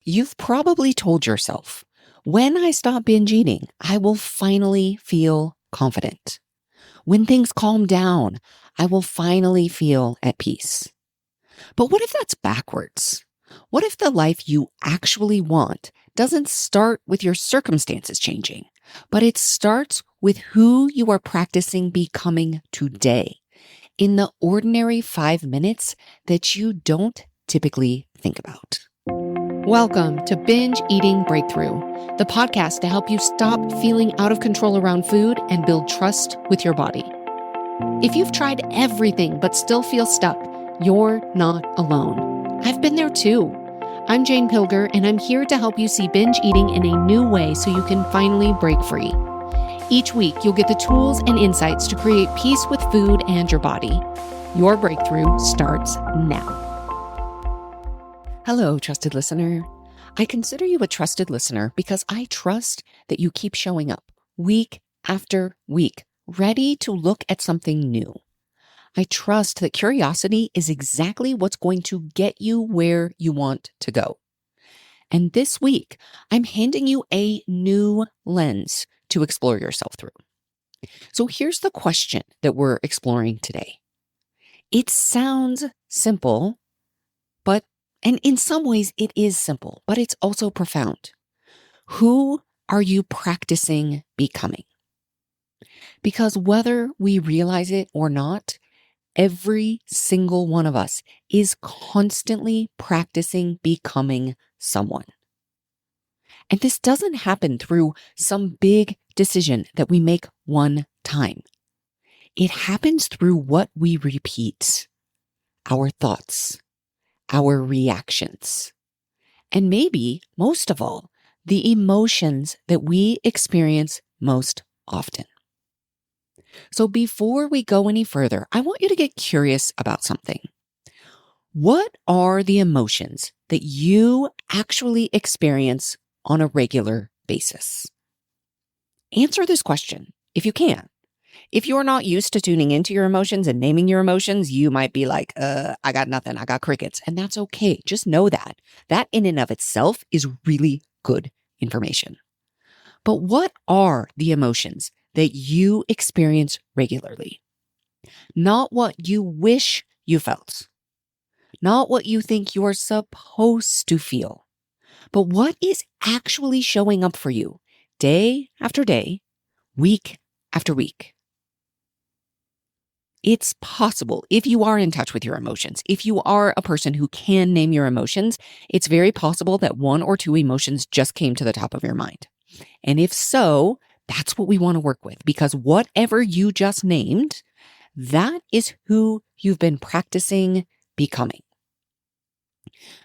You've probably told yourself, when I stop binge eating, I will finally feel confident. When things calm down, I will finally feel at peace. But what if that's backwards? What if the life you actually want doesn't start with your circumstances changing, but it starts with who you are practicing becoming today in the ordinary 5 minutes that you don't typically think about? Welcome to Binge Eating Breakthrough, the podcast to help you stop feeling out of control around food and build trust with your body. If you've tried everything but still feel stuck, you're not alone. I've been there too. I'm Jane Pilger, and I'm here to help you see binge eating in a new way so you can finally break free. Each week, you'll get the tools and insights to create peace with food and your body. Your breakthrough starts now. Hello, trusted listener. I consider you a trusted listener because I trust that you keep showing up week after week, ready to look at something new. I trust that curiosity is exactly what's going to get you where you want to go. And this week, I'm handing you a new lens to explore yourself through. So here's the question that we're exploring today. It sounds simple, and in some ways it is simple, but it's also profound. Who are you practicing becoming? Because whether we realize it or not, every single one of us is constantly practicing becoming someone. And this doesn't happen through some big decision that we make one time. It happens through what we repeat, our thoughts, our reactions, and maybe, most of all, the emotions that we experience most often. So before we go any further, I want you to get curious about something. What are the emotions that you actually experience on a regular basis? Answer this question if you can. If you're not used to tuning into your emotions and naming your emotions, you might be like, I got nothing. I got crickets. And that's okay. Just know that. That in and of itself is really good information. But what are the emotions that you experience regularly? Not what you wish you felt. Not what you think you're supposed to feel. But what is actually showing up for you day after day, week after week? It's possible, if you are in touch with your emotions, if you are a person who can name your emotions, it's very possible that one or two emotions just came to the top of your mind. And if so, that's what we want to work with, because whatever you just named, that is who you've been practicing becoming.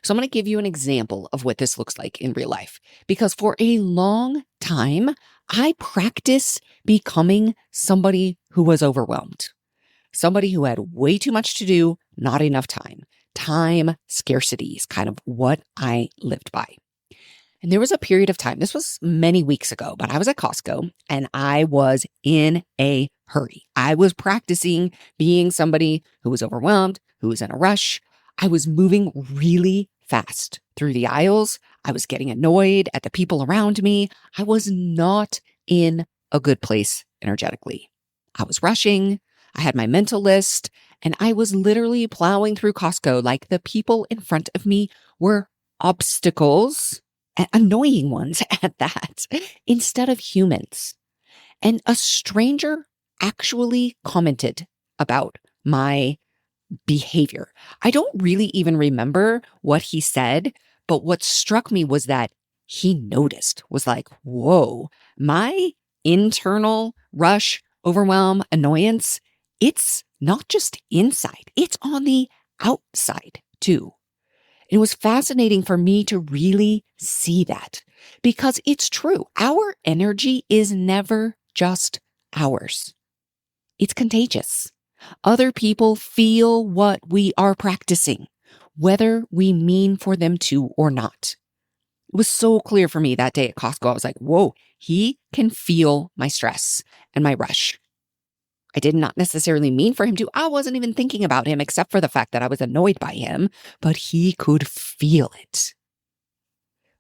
So I'm going to give you an example of what this looks like in real life, because for a long time, I practiced becoming somebody who was overwhelmed. Somebody who had way too much to do, not enough time. Time scarcity is kind of what I lived by. And there was a period of time, this was many weeks ago, but I was at Costco and I was in a hurry. I was practicing being somebody who was overwhelmed, who was in a rush. I was moving really fast through the aisles. I was getting annoyed at the people around me. I was not in a good place energetically. I was rushing. I had my mental list, and I was literally plowing through Costco like the people in front of me were obstacles, and annoying ones at that, instead of humans. And a stranger actually commented about my behavior. I don't really even remember what he said, but what struck me was that he noticed, was like, whoa, my internal rush, overwhelm, annoyance, it's not just inside, it's on the outside too. It was fascinating for me to really see that because it's true. Our energy is never just ours. It's contagious. Other people feel what we are practicing, whether we mean for them to or not. It was so clear for me that day at Costco. I was like, whoa, he can feel my stress and my rush. I did not necessarily mean for him to. I wasn't even thinking about him except for the fact that I was annoyed by him, but he could feel it.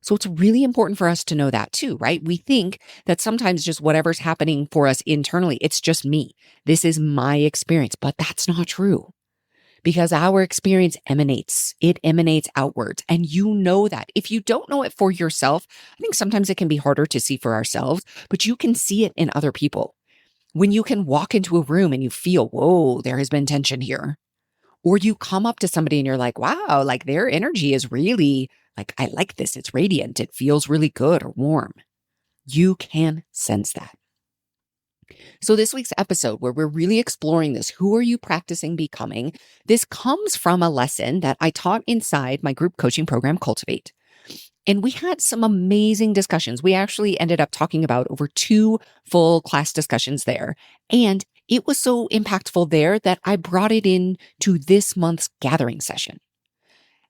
So it's really important for us to know that too, right? We think that sometimes just whatever's happening for us internally, it's just me. This is my experience, but that's not true because our experience it emanates outwards. And you know that. If you don't know it for yourself, I think sometimes it can be harder to see for ourselves, but you can see it in other people. When you can walk into a room and you feel, whoa, there has been tension here. Or you come up to somebody and you're like, wow, like their energy is really like, I like this. It's radiant. It feels really good or warm. You can sense that. So this week's episode where we're really exploring this, who are you practicing becoming? This comes from a lesson that I taught inside my group coaching program, Cultivate. And we had some amazing discussions. We actually ended up talking about over 2 full class discussions there. And it was so impactful there that I brought it in to this month's gathering session.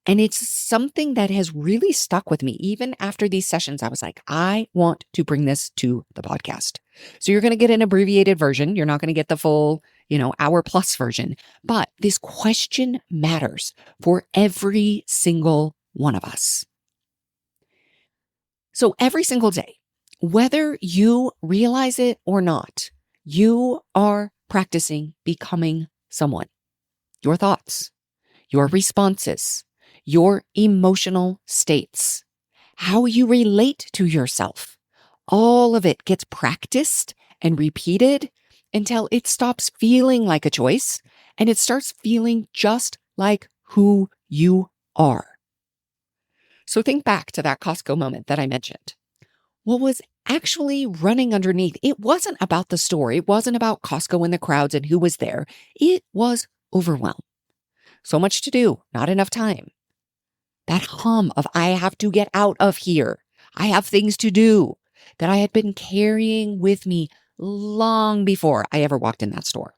And it's something that has really stuck with me. Even after these sessions, I was like, I want to bring this to the podcast. So you're going to get an abbreviated version. You're not going to get the full, hour plus version. But this question matters for every single one of us. So every single day, whether you realize it or not, you are practicing becoming someone. Your thoughts, your responses, your emotional states, how you relate to yourself. All of it gets practiced and repeated until it stops feeling like a choice and it starts feeling just like who you are. So think back to that Costco moment that I mentioned. What was actually running underneath, it wasn't about the store. It wasn't about Costco and the crowds and who was there. It was overwhelm. So much to do, not enough time. That hum of I have to get out of here. I have things to do that I had been carrying with me long before I ever walked in that store.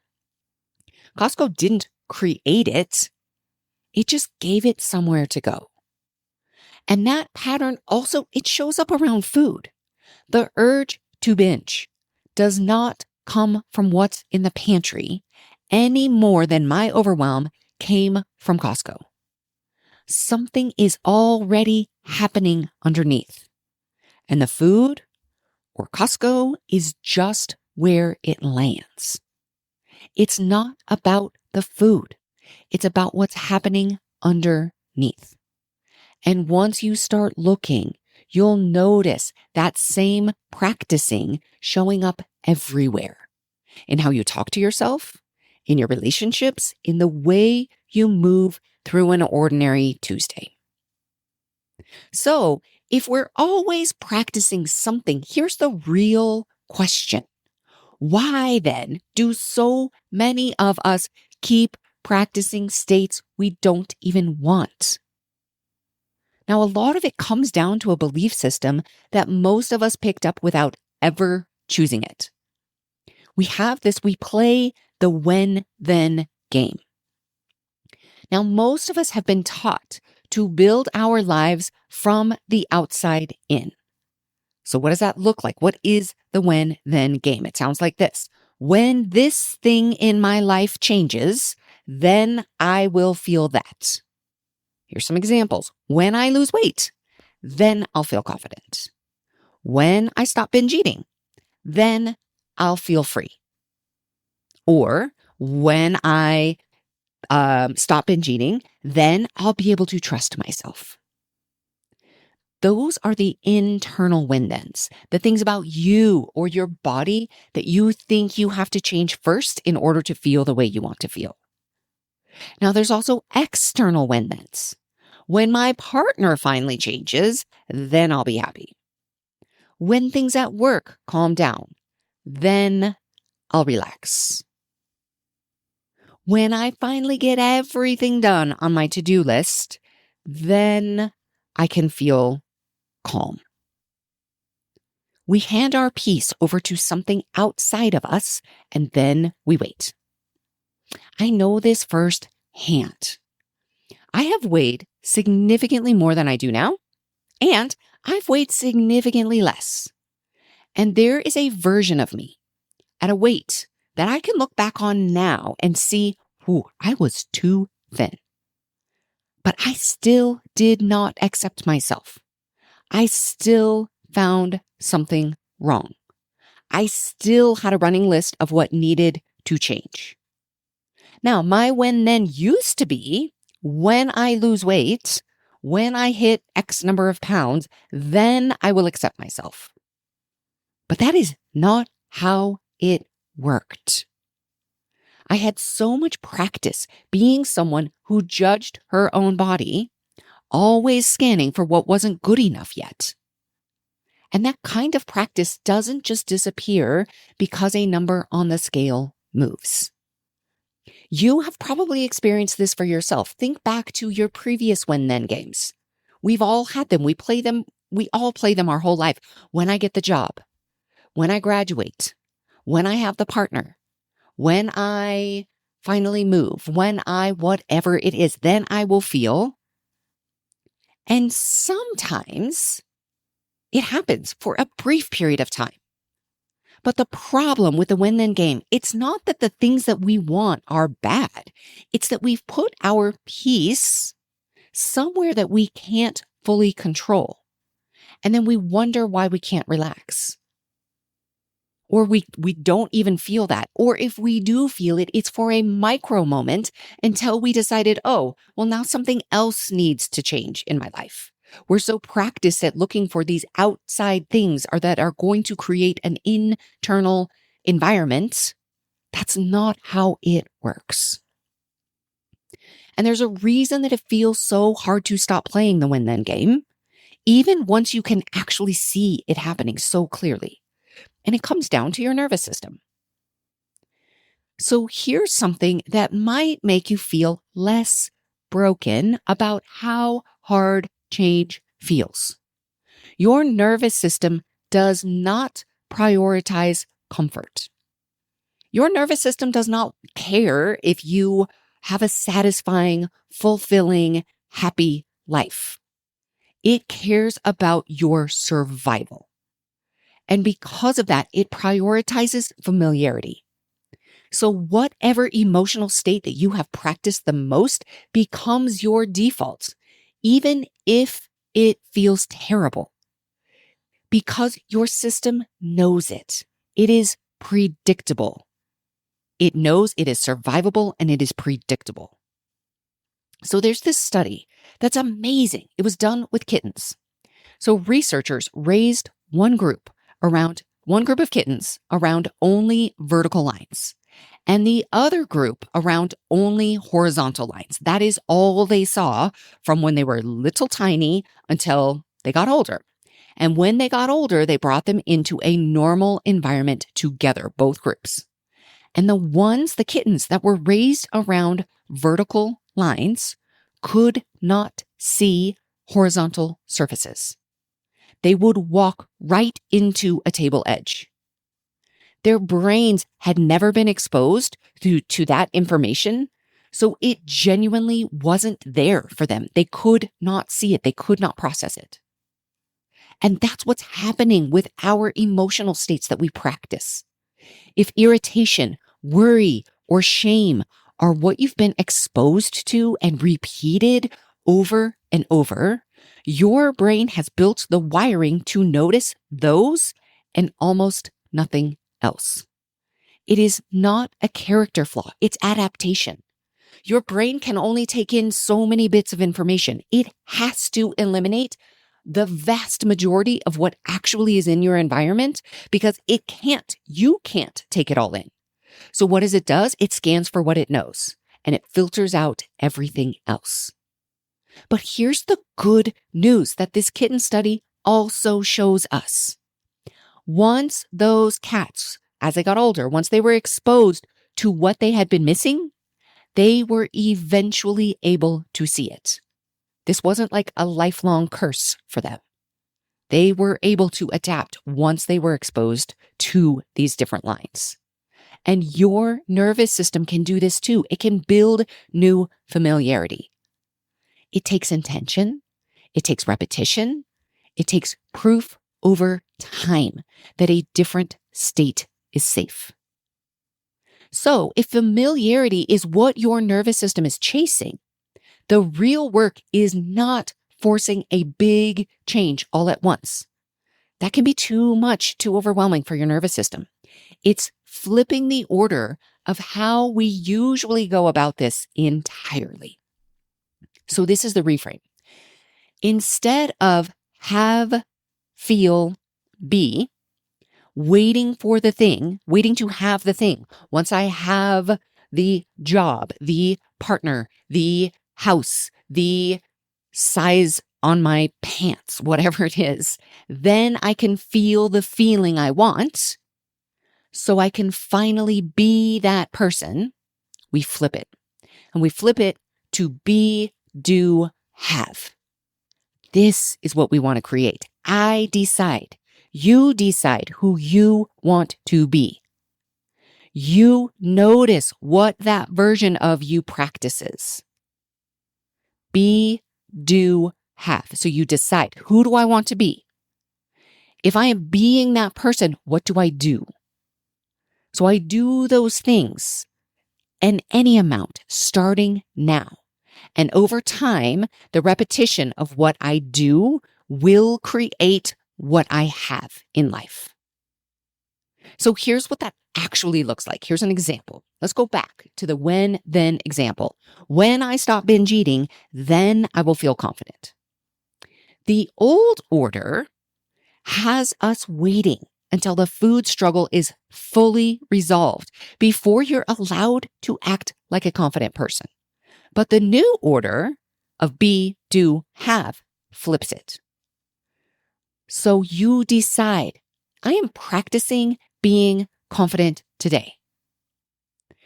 Costco didn't create it. It just gave it somewhere to go. And that pattern also, it shows up around food. The urge to binge does not come from what's in the pantry any more than my overwhelm came from Costco. Something is already happening underneath. And the food or Costco is just where it lands. It's not about the food. It's about what's happening underneath. And once you start looking, you'll notice that same practicing showing up everywhere. In how you talk to yourself, in your relationships, in the way you move through an ordinary Tuesday. So, if we're always practicing something, here's the real question. Why then do so many of us keep practicing states we don't even want? Now, a lot of it comes down to a belief system that most of us picked up without ever choosing it. We play the when-then game. Now, most of us have been taught to build our lives from the outside in. So what does that look like? What is the when-then game? It sounds like this. When this thing in my life changes, then I will feel that. Here's some examples. When I lose weight, then I'll feel confident. When I stop binge eating, then I'll feel free. Or when I stop binge eating, then I'll be able to trust myself. Those are the internal when-thens, the things about you or your body that you think you have to change first in order to feel the way you want to feel. Now, there's also external when-thens. When my partner finally changes, then I'll be happy. When things at work calm down, then I'll relax. When I finally get everything done on my to-do list, then I can feel calm. We hand our peace over to something outside of us, and then we wait. I know this firsthand. I have weighed significantly more than I do now, and I've weighed significantly less. And there is a version of me at a weight that I can look back on now and see, I was too thin. But I still did not accept myself. I still found something wrong. I still had a running list of what needed to change. Now, my when then used to be when I lose weight, when I hit X number of pounds, then I will accept myself. But that is not how it worked. I had so much practice being someone who judged her own body, always scanning for what wasn't good enough yet. And that kind of practice doesn't just disappear because a number on the scale moves. You have probably experienced this for yourself. Think back to your previous when-then games. We've all had them. We all play them our whole life. When I get the job, when I graduate, when I have the partner, when I finally move, when I whatever it is, then I will feel. And sometimes it happens for a brief period of time. But the problem with the when-then game, it's not that the things that we want are bad. It's that we've put our peace somewhere that we can't fully control. And then we wonder why we can't relax. Or we don't even feel that. Or if we do feel it, it's for a micro moment until we decided, oh, well, now something else needs to change in my life. We're so practiced at looking for these outside things that are going to create an internal environment. That's not how it works. And there's a reason that it feels so hard to stop playing the when-then game, even once you can actually see it happening so clearly. And it comes down to your nervous system. So here's something that might make you feel less broken about how hard change feels. Your nervous system does not prioritize comfort. Your nervous system does not care if you have a satisfying, fulfilling, happy life. It cares about your survival. And because of that, it prioritizes familiarity. So whatever emotional state that you have practiced the most becomes your default, even if it feels terrible. Because your system knows it. It is predictable. It knows it is survivable and it is predictable. So there's this study that's amazing. It was done with kittens. So researchers raised one group of kittens around only vertical lines, and the other group around only horizontal lines. That is all they saw from when they were little tiny until they got older. And when they got older, they brought them into a normal environment together, both groups. And the kittens that were raised around vertical lines could not see horizontal surfaces. They would walk right into a table edge. Their brains had never been exposed to that information, so it genuinely wasn't there for them. They could not see it. They could not process it. And that's what's happening with our emotional states that we practice. If irritation, worry, or shame are what you've been exposed to and repeated over and over, your brain has built the wiring to notice those and almost nothing else. It is not a character flaw. It's adaptation. Your brain can only take in so many bits of information. It has to eliminate the vast majority of what actually is in your environment because you can't take it all in. So what does it does? It scans for what it knows and it filters out everything else. But here's the good news that this kitten study also shows us. Once those cats, as they got older, once they were exposed to what they had been missing, they were eventually able to see it. This wasn't like a lifelong curse for them. They were able to adapt once they were exposed to these different lines. And your nervous system can do this too. It can build new familiarity. It takes intention. It takes repetition. It takes proof over time that a different state is safe. So if familiarity is what your nervous system is chasing, the real work is not forcing a big change all at once. That can be too much, too overwhelming for your nervous system. It's flipping the order of how we usually go about this entirely. So this is the reframe. Instead of have, feel, be, waiting for the thing, waiting to have the thing. Once I have the job, the partner, the house, the size on my pants, whatever it is, then I can feel the feeling I want so I can finally be that person. We flip it. And we flip it to be, do, have. This is what we want to create. I decide. You decide who you want to be. You notice what that version of you practices. Be, do, have. So you decide, who do I want to be? If I am being that person, what do I do? So I do those things and any amount starting now. And over time, the repetition of what I do will create what I have in life. So here's what that actually looks like. Here's an example. Let's go back to the when, then example. When I stop binge eating, then I will feel confident. The old order has us waiting until the food struggle is fully resolved before you're allowed to act like a confident person. But the new order of be, do, have flips it. So you decide, I am practicing being confident today.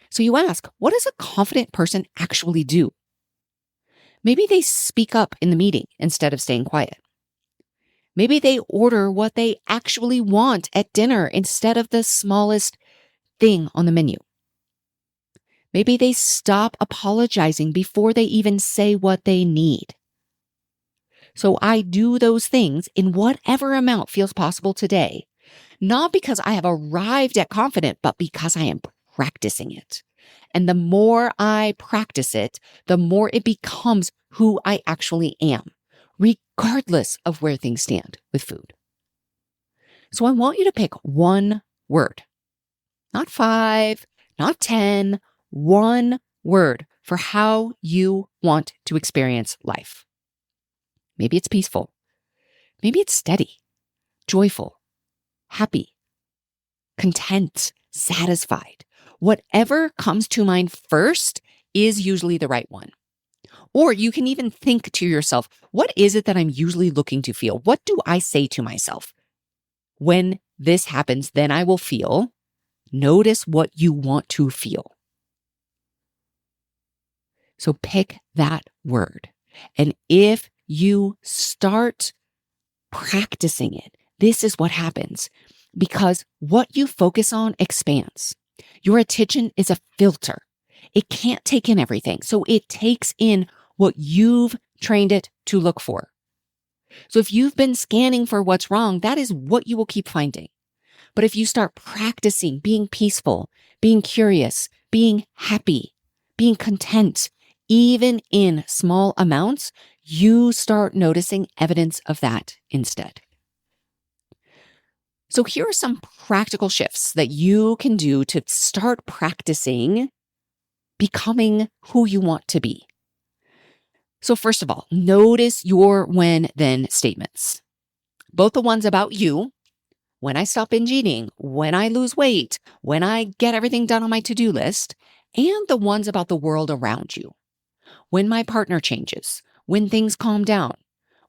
So you ask, what does a confident person actually do? Maybe they speak up in the meeting instead of staying quiet. Maybe they order what they actually want at dinner instead of the smallest thing on the menu. Maybe they stop apologizing before they even say what they need. So I do those things in whatever amount feels possible today, not because I have arrived at confident, but because I am practicing it. And the more I practice it, the more it becomes who I actually am, regardless of where things stand with food. So I want you to pick one word, not 5, not 10, one word for how you want to experience life. Maybe it's peaceful. Maybe it's steady, joyful, happy, content, satisfied. Whatever comes to mind first is usually the right one. Or you can even think to yourself, what is it that I'm usually looking to feel? What do I say to myself? When this happens, then I will feel. Notice what you want to feel. So pick that word. And if you start practicing it, this is what happens. Because what you focus on expands. Your attention is a filter. It can't take in everything. So it takes in what you've trained it to look for. So if you've been scanning for what's wrong, that is what you will keep finding. But if you start practicing being peaceful, being curious, being happy, being content, even in small amounts, you start noticing evidence of that instead. So here are some practical shifts that you can do to start practicing becoming who you want to be. So first of all, notice your when, then statements. Both the ones about you, when I stop binge eating, when I lose weight, when I get everything done on my to-do list, and the ones about the world around you. When my partner changes, when things calm down,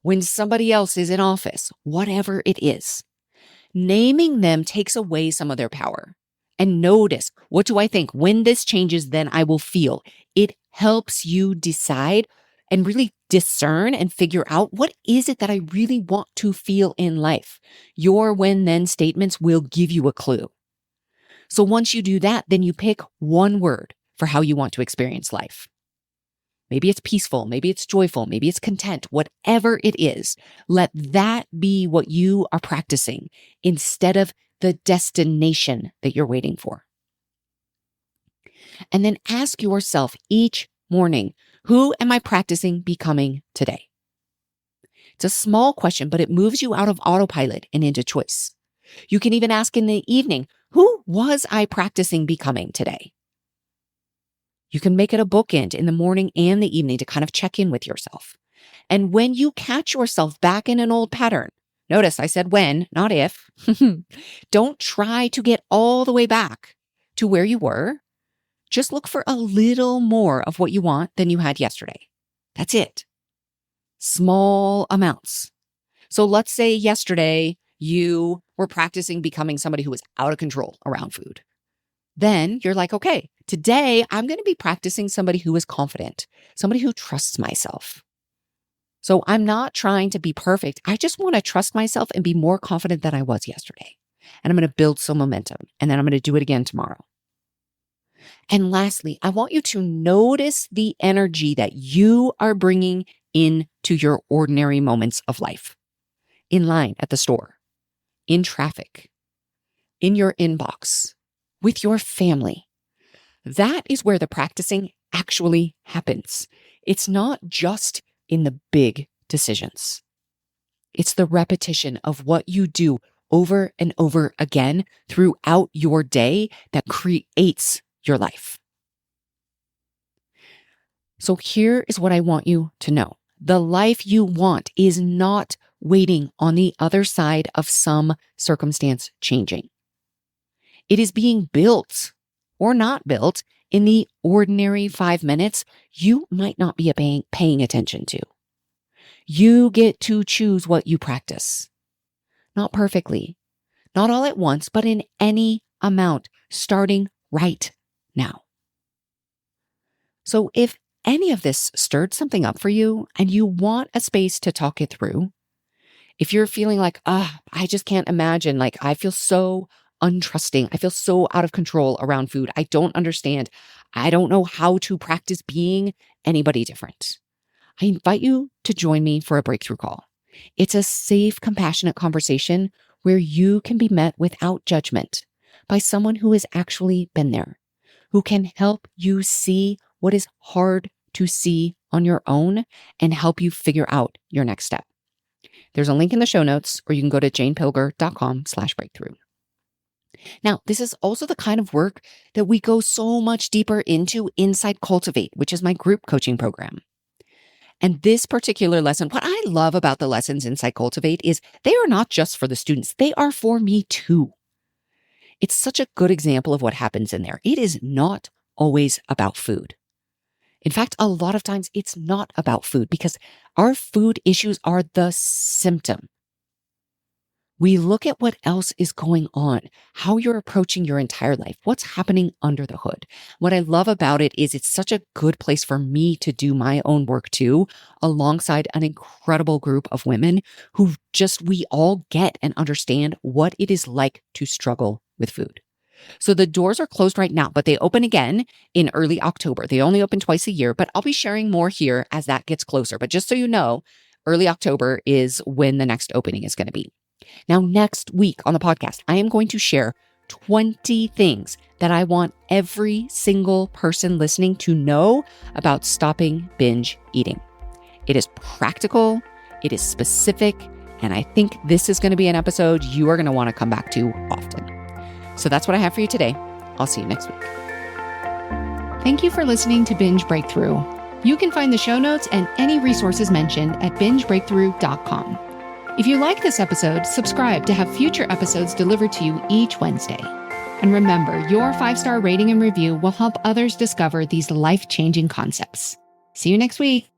when somebody else is in office, whatever it is. Naming them takes away some of their power. And notice, what do I think? When this changes, then I will feel. It helps you decide and really discern and figure out what is it that I really want to feel in life. Your when then statements will give you a clue. So once you do that, then you pick one word for how you want to experience life. Maybe it's peaceful, maybe it's joyful, maybe it's content, whatever it is. Let that be what you are practicing instead of the destination that you're waiting for. And then ask yourself each morning, who am I practicing becoming today? It's a small question, but it moves you out of autopilot and into choice. You can even ask in the evening, who was I practicing becoming today? You can make it a bookend in the morning and the evening to kind of check in with yourself. And when you catch yourself back in an old pattern, notice I said when, not if, don't try to get all the way back to where you were. Just look for a little more of what you want than you had yesterday. That's it. Small amounts. So let's say yesterday you were practicing becoming somebody who was out of control around food. Then you're like, okay, today I'm going to be practicing somebody who is confident, somebody who trusts myself. So I'm not trying to be perfect. I just want to trust myself and be more confident than I was yesterday. And I'm going to build some momentum. And then I'm going to do it again tomorrow. And lastly, I want you to notice the energy that you are bringing into your ordinary moments of life. In line at the store, in traffic, in your inbox, with your family. That is where the practicing actually happens. It's not just in the big decisions. It's the repetition of what you do over and over again throughout your day that creates your life. So here is what I want you to know. The life you want is not waiting on the other side of some circumstance changing. It is being built or not built in the ordinary 5 minutes you might not be paying attention to. You get to choose what you practice. Not perfectly, not all at once, but in any amount, starting right now. So if any of this stirred something up for you and you want a space to talk it through, if you're feeling like, I just can't imagine, like I feel so untrusting, I feel so out of control around food, I don't understand, I don't know how to practice being anybody different, I invite you to join me for a breakthrough call. It's a safe, compassionate conversation where you can be met without judgment by someone who has actually been there, who can help you see what is hard to see on your own and help you figure out your next step. There's a link in the show notes, or you can go to janepilger.com/breakthrough. Now, this is also the kind of work that we go so much deeper into inside Cultivate, which is my group coaching program. And this particular lesson, what I love about the lessons inside Cultivate is they are not just for the students, they are for me too. It's such a good example of what happens in there. It is not always about food. In fact, a lot of times it's not about food because our food issues are the symptom. We look at what else is going on, how you're approaching your entire life, what's happening under the hood. What I love about it is it's such a good place for me to do my own work too, alongside an incredible group of women who we all get and understand what it is like to struggle with food. So the doors are closed right now, but they open again in early October. They only open twice a year, but I'll be sharing more here as that gets closer. But just so you know, early October is when the next opening is going to be. Now, next week on the podcast, I am going to share 20 things that I want every single person listening to know about stopping binge eating. It is practical, it is specific, and I think this is going to be an episode you are going to want to come back to often. So that's what I have for you today. I'll see you next week. Thank you for listening to Binge Breakthrough. You can find the show notes and any resources mentioned at bingebreakthrough.com. If you like this episode, subscribe to have future episodes delivered to you each Wednesday. And remember, your 5-star rating and review will help others discover these life-changing concepts. See you next week.